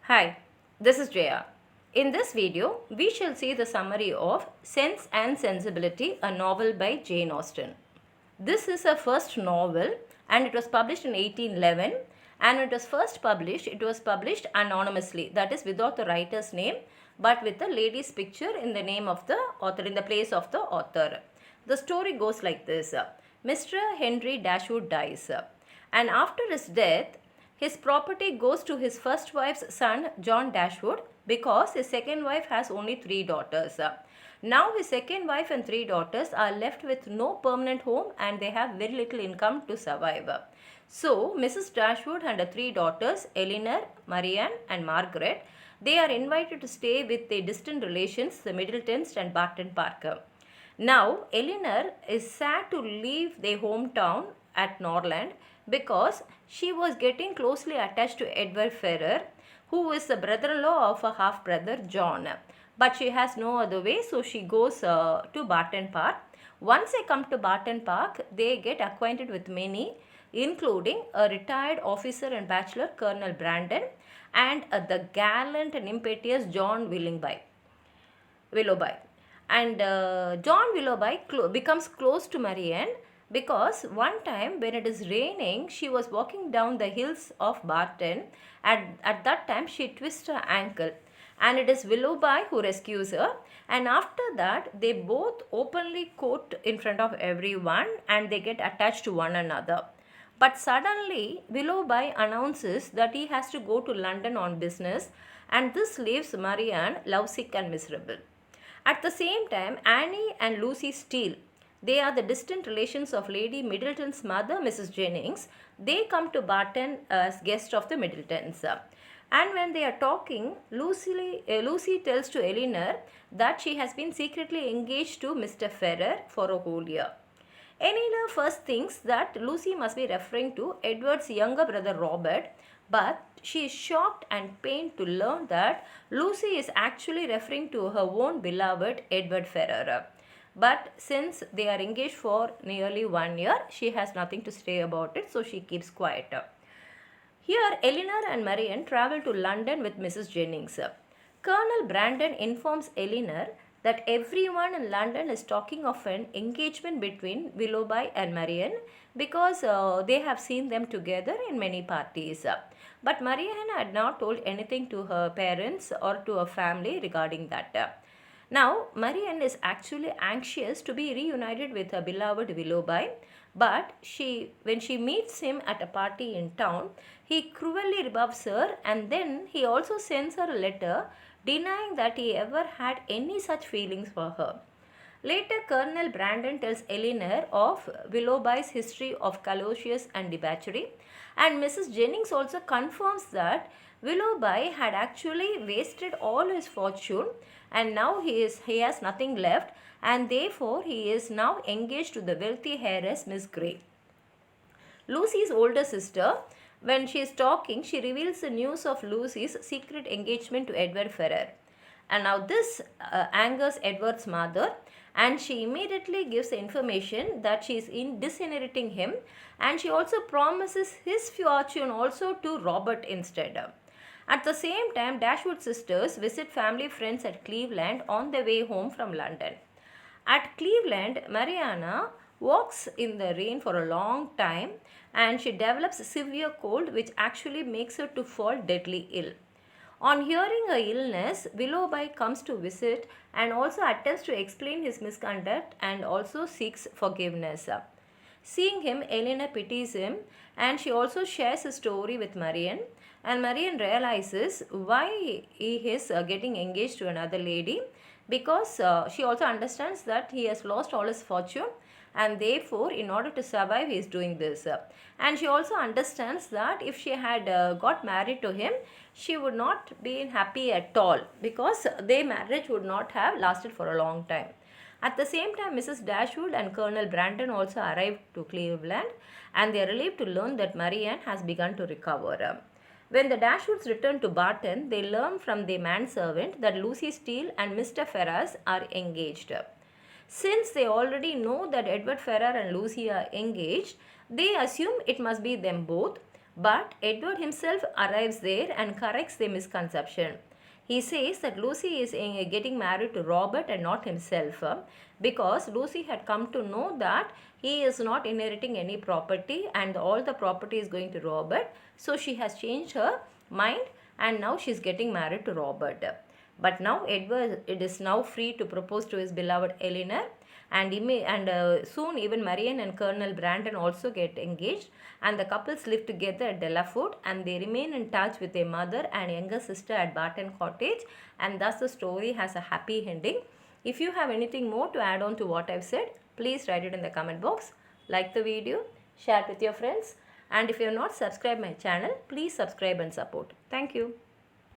Hi, this is Jaya. In this video, we shall see the summary of Sense and Sensibility, a novel by Jane Austen. This is her first novel and it was published in 1811, and when it was published anonymously, that is without the writer's name but with the lady's picture in the name of the author, in the place of the author. The story goes like this. Mr. Henry Dashwood dies, and after his death, his property goes to his first wife's son, John Dashwood, because his second wife has only 3 daughters. Now his second wife and 3 daughters are left with no permanent home and they have very little income to survive. So Mrs. Dashwood and her 3 daughters, Eleanor, Marianne and Margaret, they are invited to stay with their distant relations, the Middletons and Barton Parker. Now, Eleanor is sad to leave their hometown at Norland because she was getting closely attached to Edward Ferrar, who is the brother-in-law of her half-brother John. But she has no other way, so she goes to Barton Park. Once they come to Barton Park, they get acquainted with many, including a retired officer and bachelor, Colonel Brandon, and the gallant and impetuous John Willoughby. And John Willoughby becomes close to Marianne because one time when it is raining, she was walking down the hills of Barton. At that time, she twists her ankle, and it is Willoughby who rescues her. And after that, they both openly court in front of everyone and they get attached to one another. But suddenly, Willoughby announces that he has to go to London on business, and this leaves Marianne lovesick and miserable. At the same time, Annie and Lucy Steele, they are the distant relations of Lady Middleton's mother, Mrs. Jennings. They come to Barton as guests of the Middletons. And when they are talking, Lucy tells to Eleanor that she has been secretly engaged to Mr. Ferrar for a whole year. Eleanor first thinks that Lucy must be referring to Edward's younger brother Robert, but she is shocked and pained to learn that Lucy is actually referring to her own beloved Edward Ferrar. But since they are engaged for nearly 1 year, she has nothing to say about it, so she keeps quiet. Here, Eleanor and Marianne travel to London with Mrs. Jennings. Colonel Brandon informs Eleanor that everyone in London is talking of an engagement between Willoughby and Marianne because they have seen them together in many parties. But Marianne had not told anything to her parents or to her family regarding that. Now, Marianne is actually anxious to be reunited with her beloved Willoughby, but when she meets him at a party in town, he cruelly rebuffs her, and then he also sends her a letter denying that he ever had any such feelings for her. Later, Colonel Brandon tells Eleanor of Willoughby's history of callousness and debauchery, and Mrs. Jennings also confirms that Willoughby had actually wasted all his fortune and now he has nothing left, and therefore he is now engaged to the wealthy heiress Miss Grey. Lucy's older sister, when she is talking, she reveals the news of Lucy's secret engagement to Edward Ferrar. And now this angers Edward's mother, and she immediately gives the information that she is disinheriting him, and she also promises his fortune also to Robert instead. At the same time, Dashwood sisters visit family friends at Cleveland on their way home from London. At Cleveland, Mariana walks in the rain for a long time and she develops a severe cold which actually makes her to fall deadly ill. On hearing her illness, Willoughby comes to visit and also attempts to explain his misconduct and also seeks forgiveness. Seeing him, Eleanor pities him and she also shares his story with Marianne, and Marianne realizes why he is getting engaged to another lady because she also understands that he has lost all his fortune and therefore in order to survive he is doing this. And she also understands that if she had got married to him, she would not be happy at all because their marriage would not have lasted for a long time. At the same time, Mrs. Dashwood and Colonel Brandon also arrived to Cleveland and they are relieved to learn that Marianne has begun to recover. When the Dashwoods return to Barton, they learn from their manservant that Lucy Steele and Mr. Ferrars are engaged. Since they already know that Edward Ferrar and Lucy are engaged, they assume it must be them both. But Edward himself arrives there and corrects the misconception. He says that Lucy is getting married to Robert and not himself, because Lucy had come to know that he is not inheriting any property and all the property is going to Robert. So she has changed her mind and now she is getting married to Robert. But now Edward is now free to propose to his beloved Eleanor, and soon even Marianne and Colonel Brandon also get engaged, and the couples live together at Delaford, and they remain in touch with their mother and younger sister at Barton Cottage, and thus the story has a happy ending. If you have anything more to add on to what I've said, please write it in the comment box. Like the video, share it with your friends, and if you have not subscribed my channel, please subscribe and support. Thank you.